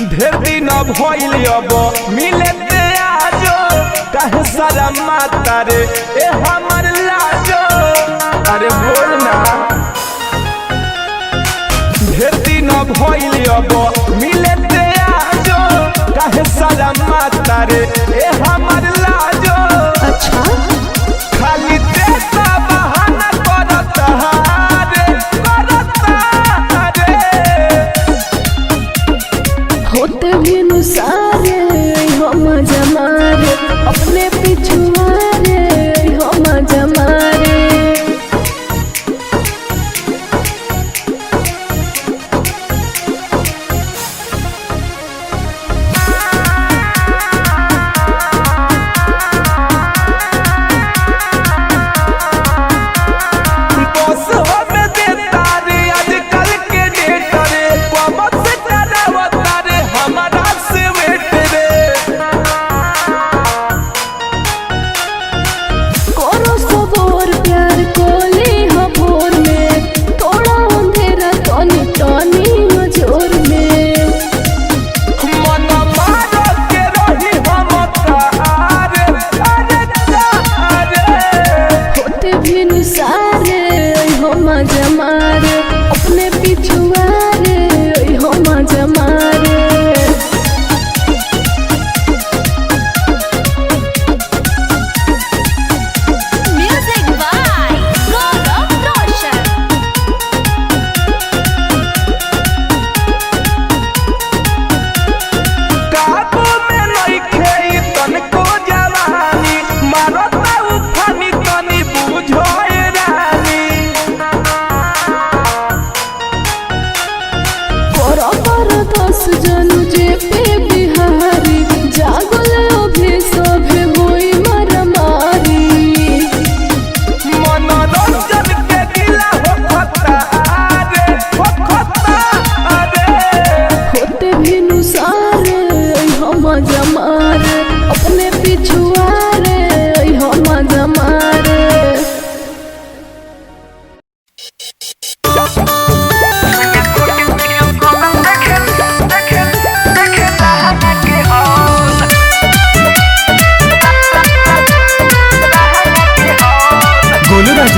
भइल अब मिले ते आजो कहे सारा माता रे ए हमर लाजो अरे बोल ना ढेर दिन भइल अब मिले ते आजो कहे सारा माता रे ए हमर लाजो अच्छा खाली तेरा बहाना करता होते भी नुसारे हम जमारे अपने पिछुआरे हम जमारे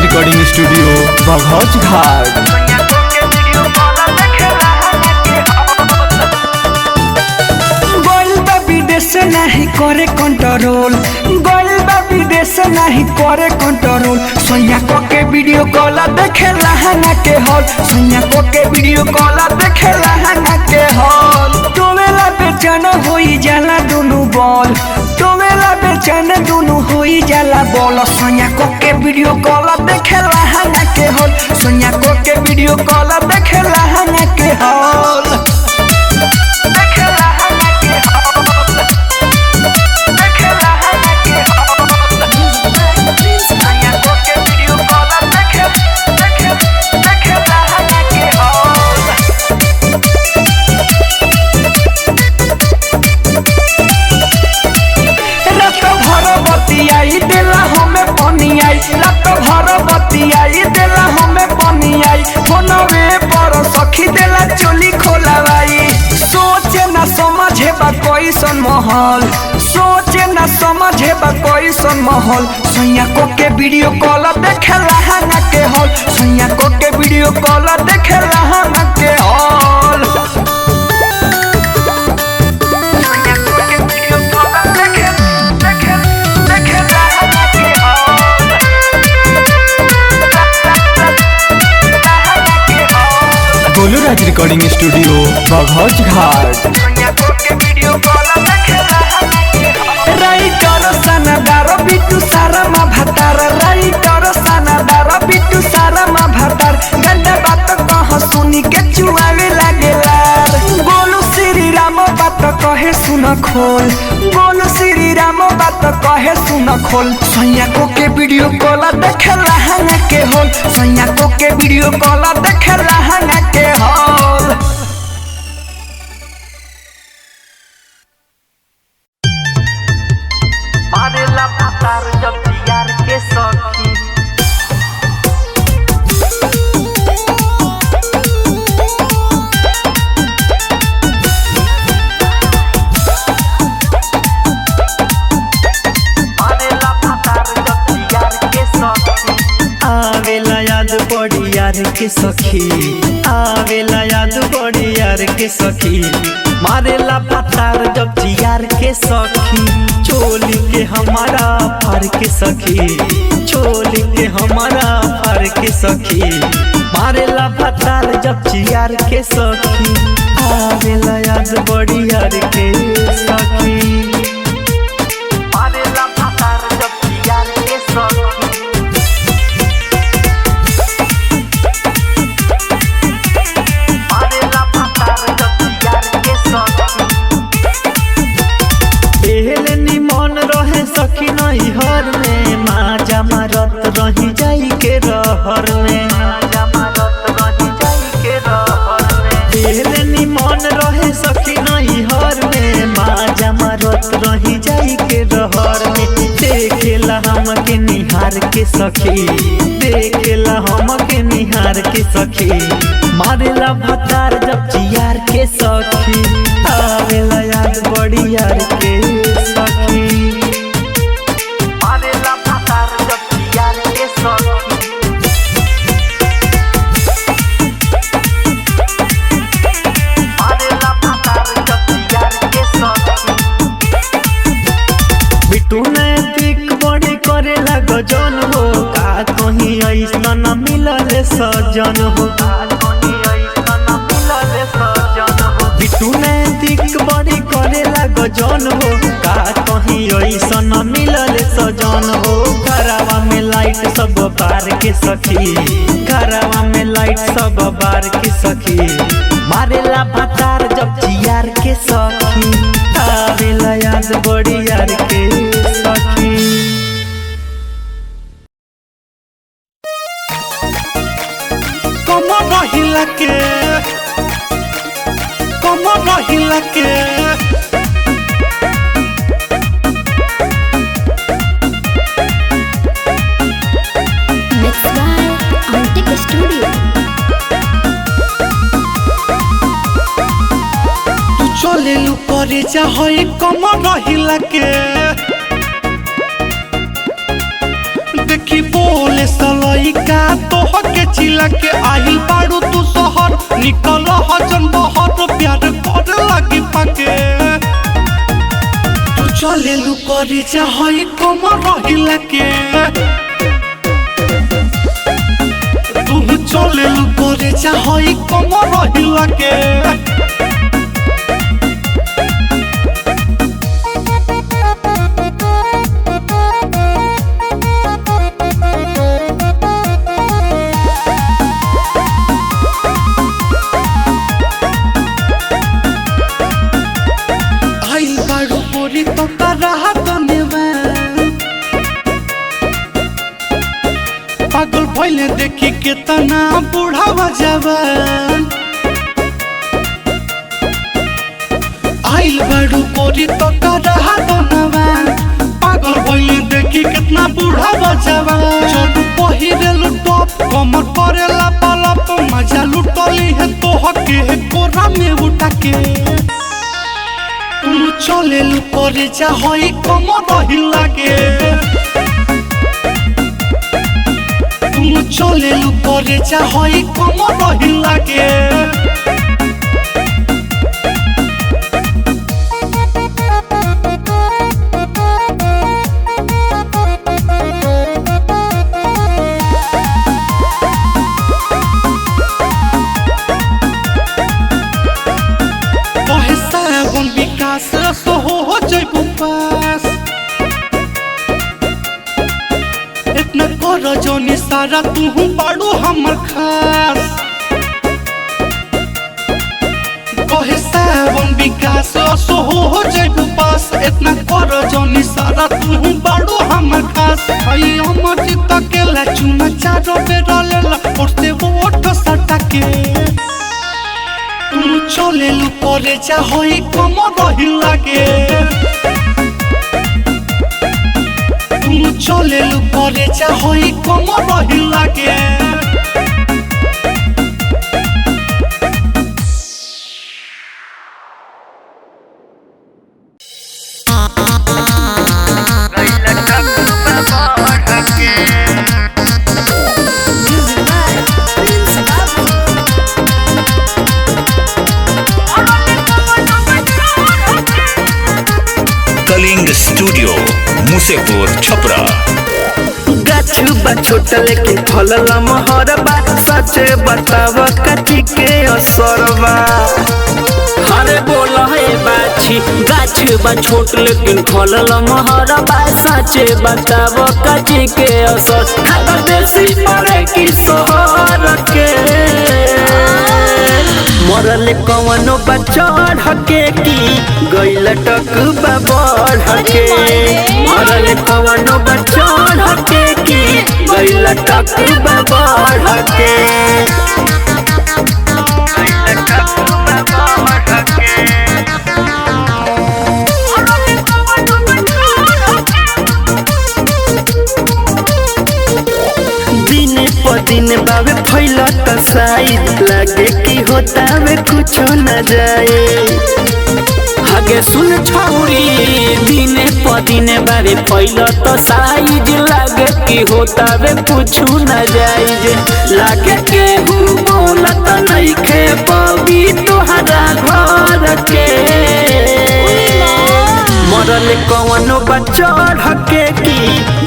रिकॉर्डिंग स्टूडियो बघौच घाट विदेश नहीं करे कंट्रोल विदेश नहीं करे कंट्रोल सोनिया को के वीडियो कॉल देखे लहंगा के हॉल सोनिया को के वीडियो कॉल देखे लहंगा के हॉल टोवेला बेचैन होई जाला दोनों बॉल टोवेला बेचैन दोनों होई जाला बॉल सोनिया को के वीडियो कॉल देखे लहंगा के हॉल सोनिया को के वीडियो कॉल देखे लहंगा के हॉल कैसन माहौल सोचे न समझे बा कैसन माहौल सोनिया को के वीडियो कॉल देखे लहंगा के हॉल सोनिया को के वीडियो कॉल देखे लहंगा के हॉल गोलू राज रिकॉर्डिंग स्टूडियो बघौच घाट राइटर सनादार बिट्टू सारा मा भतार राइटर सनादार बिट्टू सारा मा भतार गंदा बात कह सुनी के चुआवे लागेला बोलो श्री राम बात कहे सुन खोल बोलो श्री राम बात कहे सुन खोल सोनिया को के वीडियो कॉल देखे लहंगा के हॉल सैया को के वीडियो कॉल देखे लहंगा के हॉल। मारेला पतार जब यार के सखी आवेला याद बड़ी यार के सखी आवेला याद बड़ी यार के सखी मारेला पतार जब यार के सखी चोली के हमारा फार के सखी चोली के हमारा फार के सखी मारेला पतार जब यार के सखी आवेला याद बड़ी यार के सखी मारेला पतार जब यार के सखी सखी नहीं हर में माँ जमारत रही जाई के रहर में निमन रहे सखी नहीं हर में माँ जमारत रही जाई के रहर में देखेला हम के निहार के सखी देखेला हम के निहार के सखी मारेला भतार जब यार के सखी आवेला याद बड़ी यार के सखी गजन हो का कहीं ऐसा न मिलले सजन हो बिटू नैतिक बड़ी करेला गजन हो का कहीं ऐसा न मिलले सजन हो घरवा में लाइट सब बार के सखी घरवा में लाइट सब बार के सखी मारेला भतार जब यार के सखी आवेला याद बड़ी यार के सखी। कमर हिला के Mixed by Antic Studio. तू चले लू करे चाहे कमर हिला के देखी बोले सलई का तोह के चिला के आहिल बाड़ू तू शहर निकल हजन बहुत प्यार कर लगी पाके तू चले लू करे चाहे कमर हिला के तू चले लू करे चाहे कमर हिला के पागल भइले देखी केतना बुढ़ावा जवान आइल बाड़ू पोरी तो करहा बनवान पागल भइले देखी केतना बुढ़ावा जवान जब पहिरे लुटप कमर परेला पलप मजा लुटली है तोह के कोरा में उठा के तुम चले लू करे चाहे कमर हिला के तुम चले लू करे चाहे कमर हिला के विकास सो हो जइबू पास इतना कर जोनी सारा तू बाड़ू हमर खास कहे सावन विकास असो हो जैबू पास इतना कर जनी सारा तू बाड़ो हमर खास आई अमर जीत के ला चुना चारो बेरा लेला उठते वोट सटा के तुम चले लू करे जा होई कम रही लागे तुम चले लू करे जा होई कम रही लागे कलिंग स्टूडियो मुसेपुर छपरा। गाछु बा छोटा लेके फलला महरबा सचे बताव कथी के असरबा अरे बोला है बाछी गाछ बा छोट लेकिन फलल महरबा सचे बताव कथी के असर खाना देसी पड़े की शहर के मरल कवनो बच्चा के की गइल टक बढ़ के मरल कवनो बच्चा के की गइल टक बढ़ के दिन बाबे फैला साइड लगे कि होता वे कुछ न जाए आगे सुन छौरी दिन पदिने बाबे फैला तो साइड लगे कि होता वे कुछ न जाए लागे के हूँ बोलत नहीं खे पवी तोहरा घर के मरल कवनो बच्चा ढके की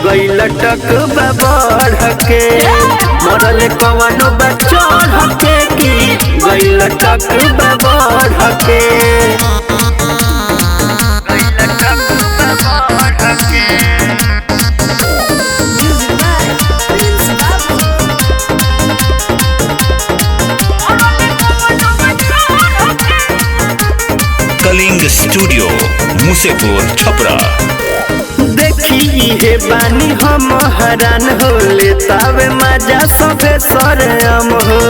गइल टक बढ़ के मरल कवनो बच्चा ढके की गइल टक बढ़ के कलिंग स्टूडियो मुसेपुर छपरा। देखी हे बानी हम हैरान हो लेतावे मजा सबे सरम हो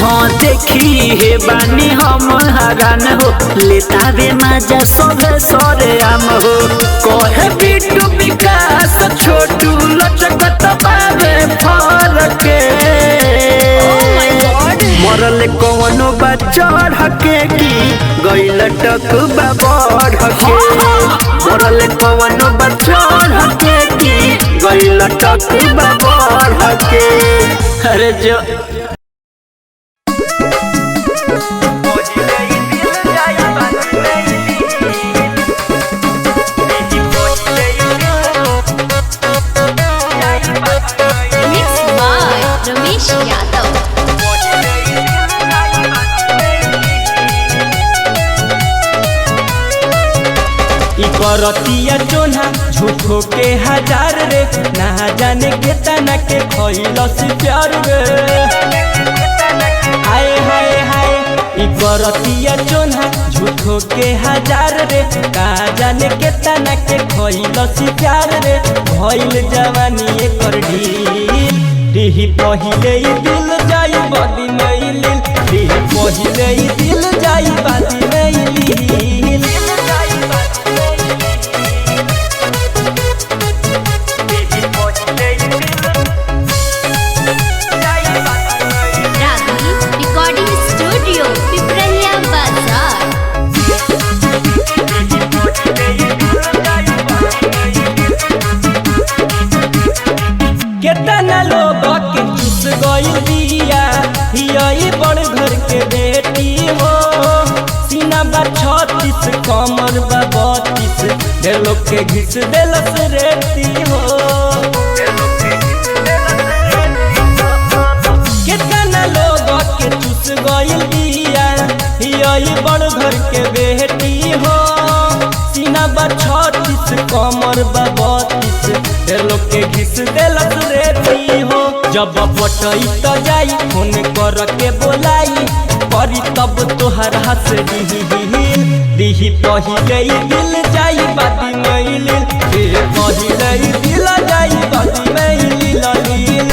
हाँ देखी हे बानी हम हैरान हो लेतावे मजा सबे सरेआम हो कहे बिट्टू विकास छोटू लचकत बाबे फरक मरल कवनो बच्चा ढके की गइल टक बढ़ के मरल कवनो बच्चा ढके की गइल टक बढ़ के अरे जो Mixed by Ramesh Yadav. करतिया चोना झूठो के हजार रे ना जाने के तना के खइलस प्यार रे हाय हाय हाय ई करतिया चोना झूठो के हजार रे का जाने के तना के खइलस प्यार रे भइल जवानी एकर ढील दिही पहिले ई दिल जाई बदी नहीं लील दिही पहिले ई दिल जाई बदी नहीं लील Recording Studio, Piprahia Bazaar. केतना लोग के चुस गइल दिया हियई बड़ घर के बेटी हो सीना बा 36 कमर बा 32 ढेर लोग के घिस देलस रेती हो केतना लोग के चुस गइल दिया हियई बड़ घर के बेटी हो सीना बा 36 कमर बा 32 ढेर लोग के घिस देलस रेती हो जब पटई तो जाई फोन कर के बोलाई करी तब तोहर हंस दिही पहिले दिल जाई बाती मैल पहिले दिल जाई बाती मैल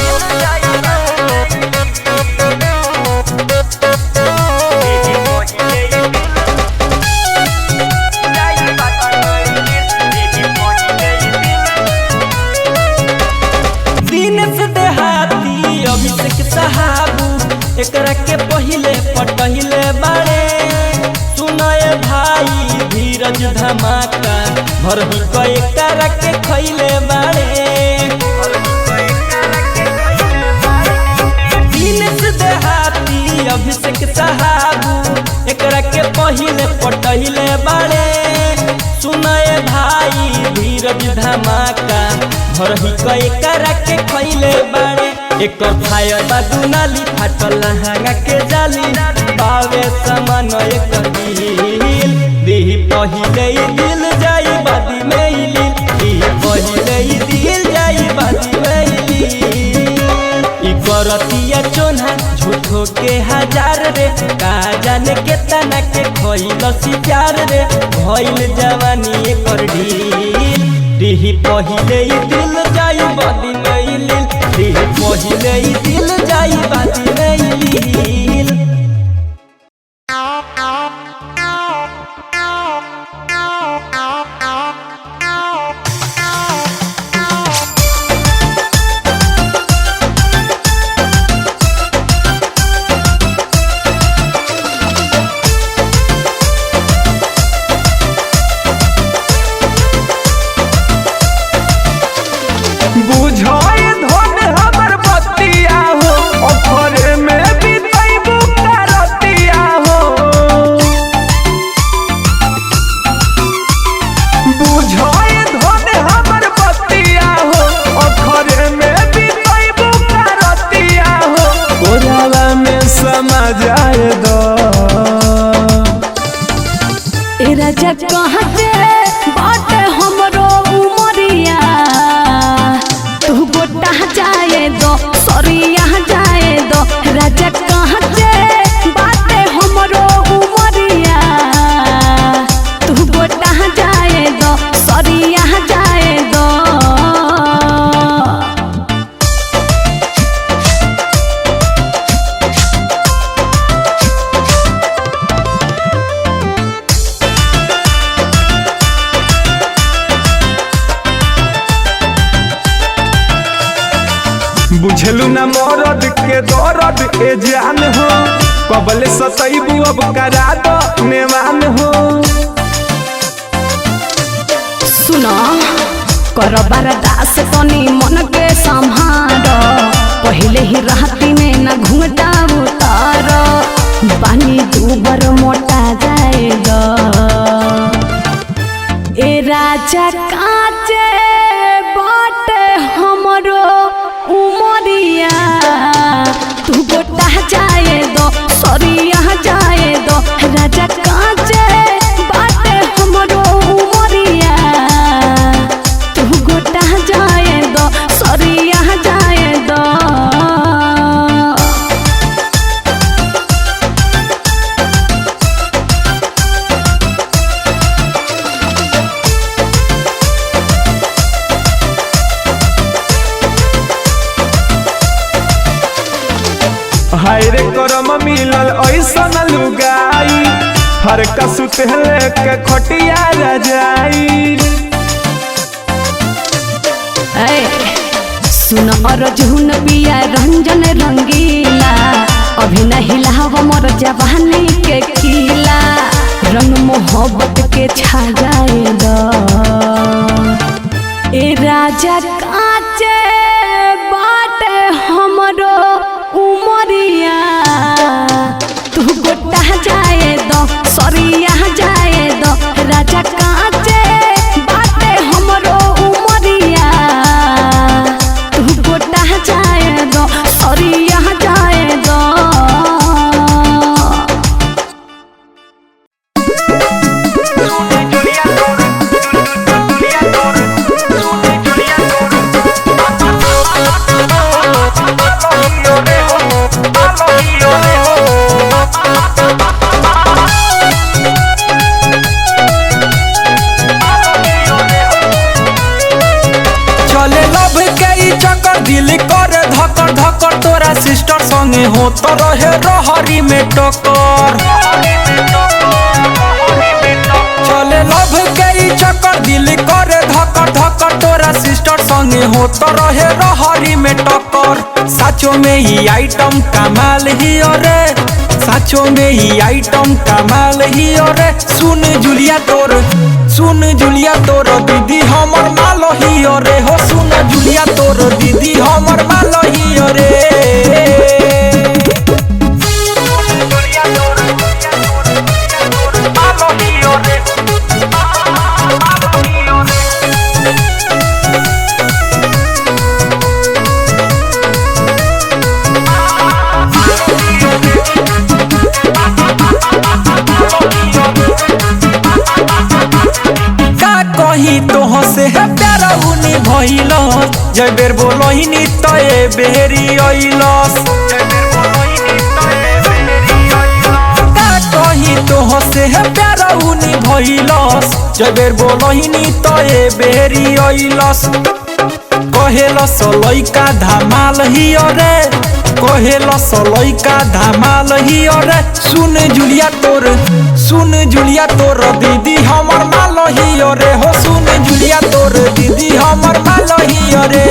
एकरा के पहिले पटहिले बाड़े सुनाए भाई धीरज धमाका भरही कए करा के खइले बाड़े दिनेश देहाती अभिषेक साहबू एकरा के पहिले पटहिले बाड़े सुनाए भाई धीरज धमाका भरही कए करा के खइले बाड़े एक फायर बादुनाली फाटल लहंगा के जाली बावे समान एक दिल पहिले दिल जाई बादी में पहिले दिल जाई बादी में ई करतिया चोन्हा झूठो के हजार रे का जाने के तना के खइल सिचार रे भइल जवानी एकर ढील पहिले दिल जाई बादी में पहिले दिल जाई बाती में राजा कहते बाटे हमरो उमरिया तू गोटा जाए दो सरिया जाए दो राजा कहते बाटे हमरो उमरिया तू गोटा जाए दो सरिया जाए दो बुझलू न मरद के दर्द ए जान हो कबले सतैबू अब करा दो नेवान हो सुनो कर बरदास तनी मन के संभार पहले ही राती में न घूंघटा उतार पानी दूबर मोटा जाएगा ए राजा काचे बाटे हमरो उमरिया तू गोटा जाए दो सरिया जाए दो राजा काचे बाटे हमरो उमरिया तू गोटा जाए दो सरिया जाए दो हाय रे करम मिलल ऐसन लुगाई हर कसुत लेके खटिया रजाई सुन अर्जुन पिया रंजन रंगीला अभी नहीं लाव मोर जवानी के किला रंग मोहब्बत के छा जाए दो ए राजा काचे बाटे हमरो उमरिया तू गोटा जाए दो सरिया जाए दो राजा काचे बाटे हमरो उमरिया तू गोटा जाए दो सरिया जाए दो Bye. दिल करे धकर धकर तोरा सिस्टर संगे हो तो रहे रहरी में टक्कर चले लव के ई चक्कर दिल करे धकर धकर तोरा सिस्टर संगे हो तो रहे रहरी में टक्कर साचो में ही आइटम कमाल ही रे साचो में ही आइटम कमाल ही रे सुन जुलिया तोर दीदी हमर मालो ही रे हो सुन जुलिया तोर दीदी हमर मालो ही रे कही तोह से है प्यारा उनी भइल जय बेर बोलहिनी तो ए बेरी अइलस का कही तोह से है प्यारा उनी भइलस जय बेर बोलहिनी तो ए बेरी अइलस कहेलस लइका धमाल ही रे कहेलस लइका धमाल ही रे सुन जुलिया तोर दीदी हमर मालो ही रे हो सुन जुलिया तोर दीदी हमर मालो ही रे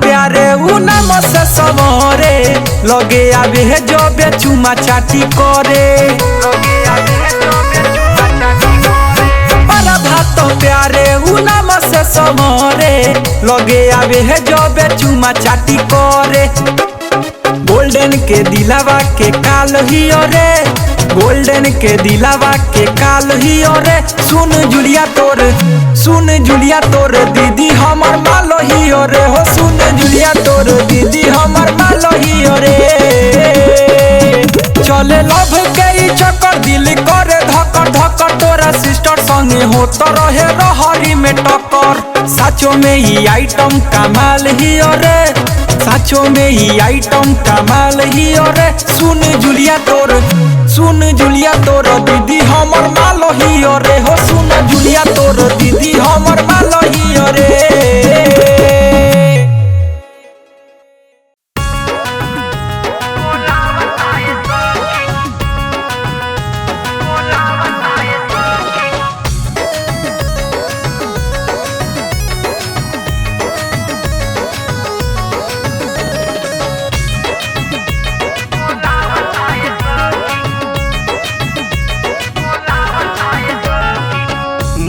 प्यारे उ नाम से सवरे लगे आवे है जो बेचुमा चाटी करे बड़ा भात प्यारे उ नाम से सवरे लगे आवे है जो बेचुमा चाटी करे गोल्डन के दिलावा के काल ही रे गोल्डन के दिलावा के काल ही रे सुन जुलिया तोर दीदी हमर मालो ही रे हो सुन जुलिया तोर दीदी हमर मालो ही रे चले लव के ई चक्कर दिल करे धकर धकर तोरा सिस्टर संगे हो तो रहे रहरी में टक्कर साचो में ही आइटम कमाल ही रे साचो में ही आइटम कमाल ही रे सुन जुलिया तोर दीदी हमर मालो ही रे हो सुन जुलिया तोर दीदी हमर मालो ही रे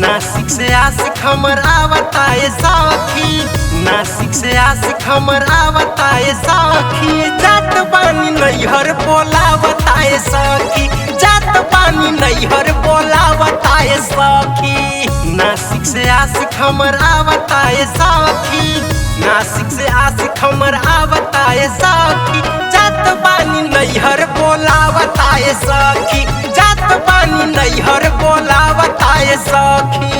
नासिक से आशिक हमर आवताए साखी नासिक से आशिक हमर आवताए साखी जात बानी नैहर बोलावताए सखी जात बानी नैहर बोलावताए सखी नासिक से आशिक हमर आवताए साखी नासिक से आशिक हमर आवताए सखी जात बानी नैहर बोलावताए सखी जात बानी नैहर बोलावताए सखी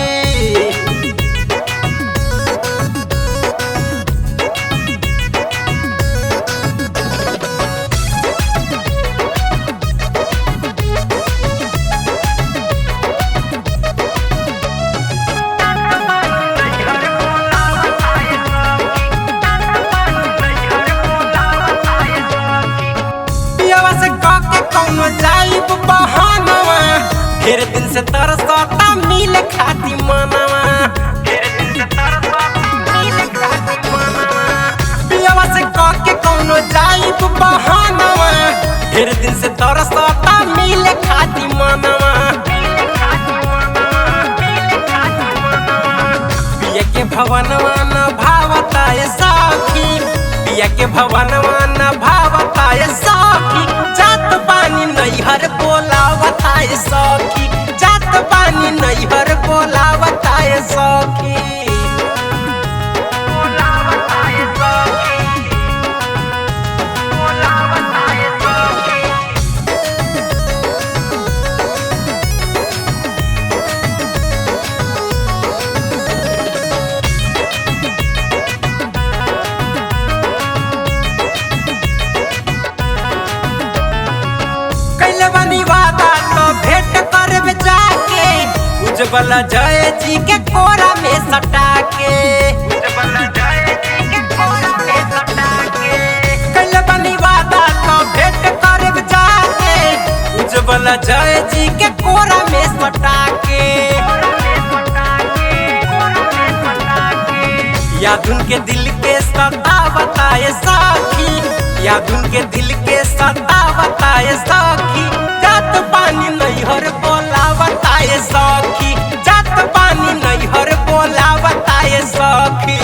जाइब बहानवा ढेर दिन से तरसता मिल खाती मनवा ढेर दिन से तरसता मिल खाती मनवा पियावा से कह के कौनो जाइब बहानवा ढेर दिन से तरसता मिल खाती मनवा पिया के भवनवा न भावताए सखी पिया के भवनवा न भावताए सखी जात बानी नैहर बोलावताए सखी जात बानी नैहर बोलावताए सखी उजवला जय जी के कोरा में सटा के कल बनी वादा तो भेंट करब जाके उजवला जय जी के कोरा में सटा के याद उनके दिल के सता बताए साखी याद उनके दिल के सता बताए साखी जात पानी नैहर बोला बताए साखी जात पानी नैहर बोला बताए साखी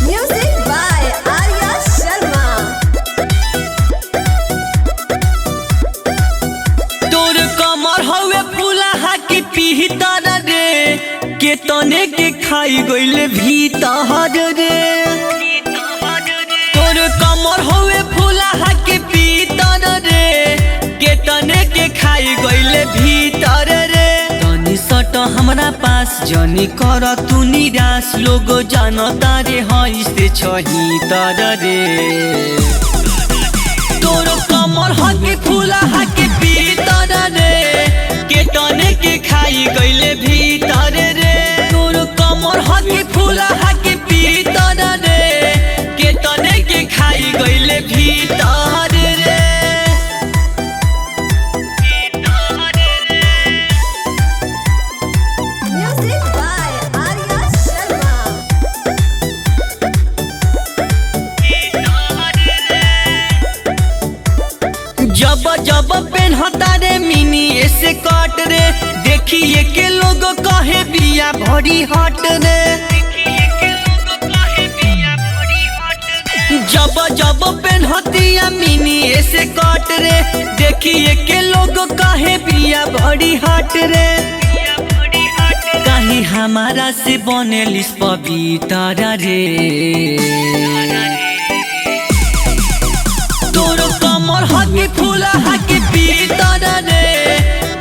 Music by Arya Sharma. तोर कमर हवे फूला की पीतर रे के तने के खाई गइल भीतर रे तोर कमर हवे फूला के पीतर रे के तने के खाई गइल भीतर रे तनी सट हमरा पास जनी कर तू निराश लोग जानता रे हई से छही तर रे तोर कमर हके फूला हके पीतर रे के तने के खाई गइले भीतर रे तोर कमर हके फूला हके पीतर रे के तने के खाई गइले भीतर रे Music by Arya Sharma. जब जब पेन्हता रे मिनी ऐसे कट रे देखिए के लोग कहे बिया भरी हट रे जब जब पेन्हतिया मिनी ऐसे कट रे देखिए के लोग कहे बिया भरी हट रे कहीं हमारा से बनेलिस पवित्र रे तोर कमर हके फूला हके पीतर रे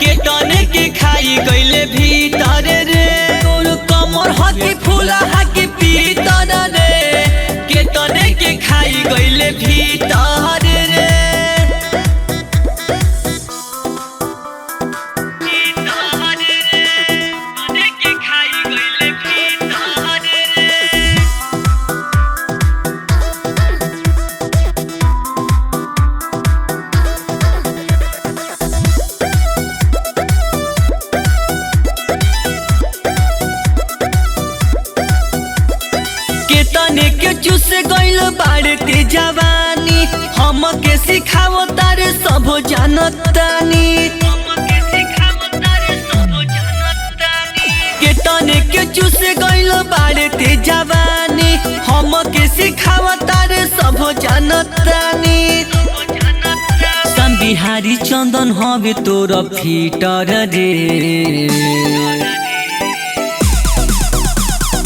के तने के खाई गइले भीतर रे तोर कमर हके फूला हके पीतर रे के तने के खाई गइले भीतर रे तने के चूस गइल बाड़ते जवानी हम के सिखावो तारे सब जानतानी के तने के चूस गइल बाड़ते जवानी हम के सिखावो तारे सब जानतानी सम बिहारी चंदन हवे तोर फीटर रे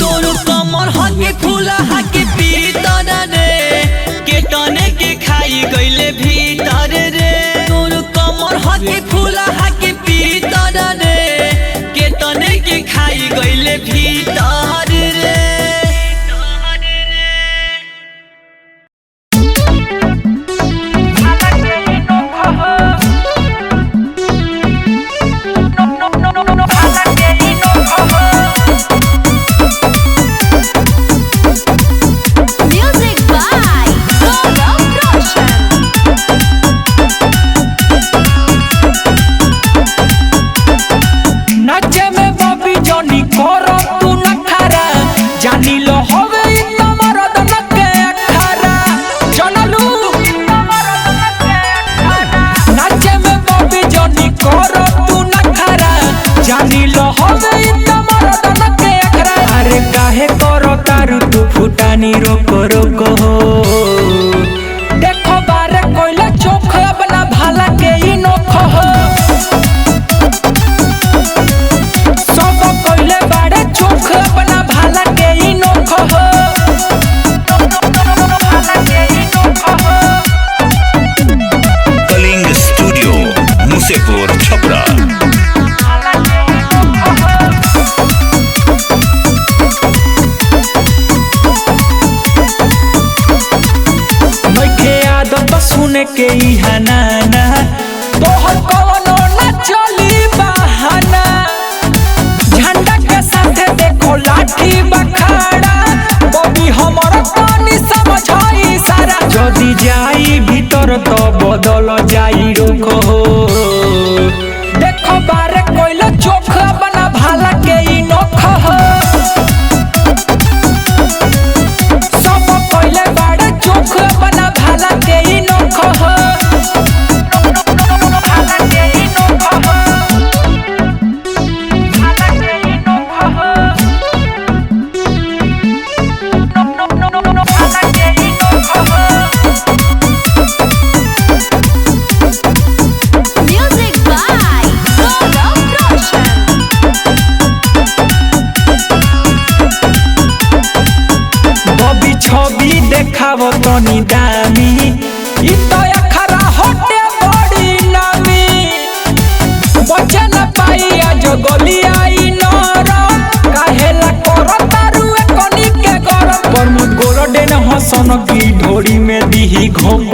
तोर कमर हके फूला हके पीतर रे के तने के खाई गइले भीतर रे तोर कमर हके फूला हके पीतर रे के तने के खाई गइले भीतर रे Music by Gaurav Roshan. नाचे में बबी जॉनी करो तू नखरा जानी लो होवे इतना मरद नके अखारा जानलू नाचे में बबी जॉनी करो तू नखरा जानी लो होवे इतना मरद नके अखारा अरे काहे करो तारू तू फुटानी रोको रोको हो देखो बारे कोइला चोख अपना भाला के ही नोखो हो सब कोइले बाड़े चोख अपना भाला के ही नोखो हो कलिंग स्टूडियो मुसेपुर छपरा के इहा नाना तोहर कवनो न चली बहाना झंडा के साथे देखो लाठी बखाड़ा बबी हमर पानी समझाई सारा जदी जाई भीतर तो बदल जाई रुख हो देखो बारे कोइला चोख बना भाला के ई नोख हो सब कोइले बाड़े चोख बना भाला के ई नोख हो भाला के ई नोख हो भाला के ई नोख हो भाला के ई नोख हो Music by Gaurav Roshan. बबी छवि देखावो तनी दामी इ तो अखरा होटे बड़ी नामी बचे न पाई आज गली आई नरम काहेला करो तारू कनी के गरम प्रमोद गोरडे न हसन की ढोड़ी में दीही घोप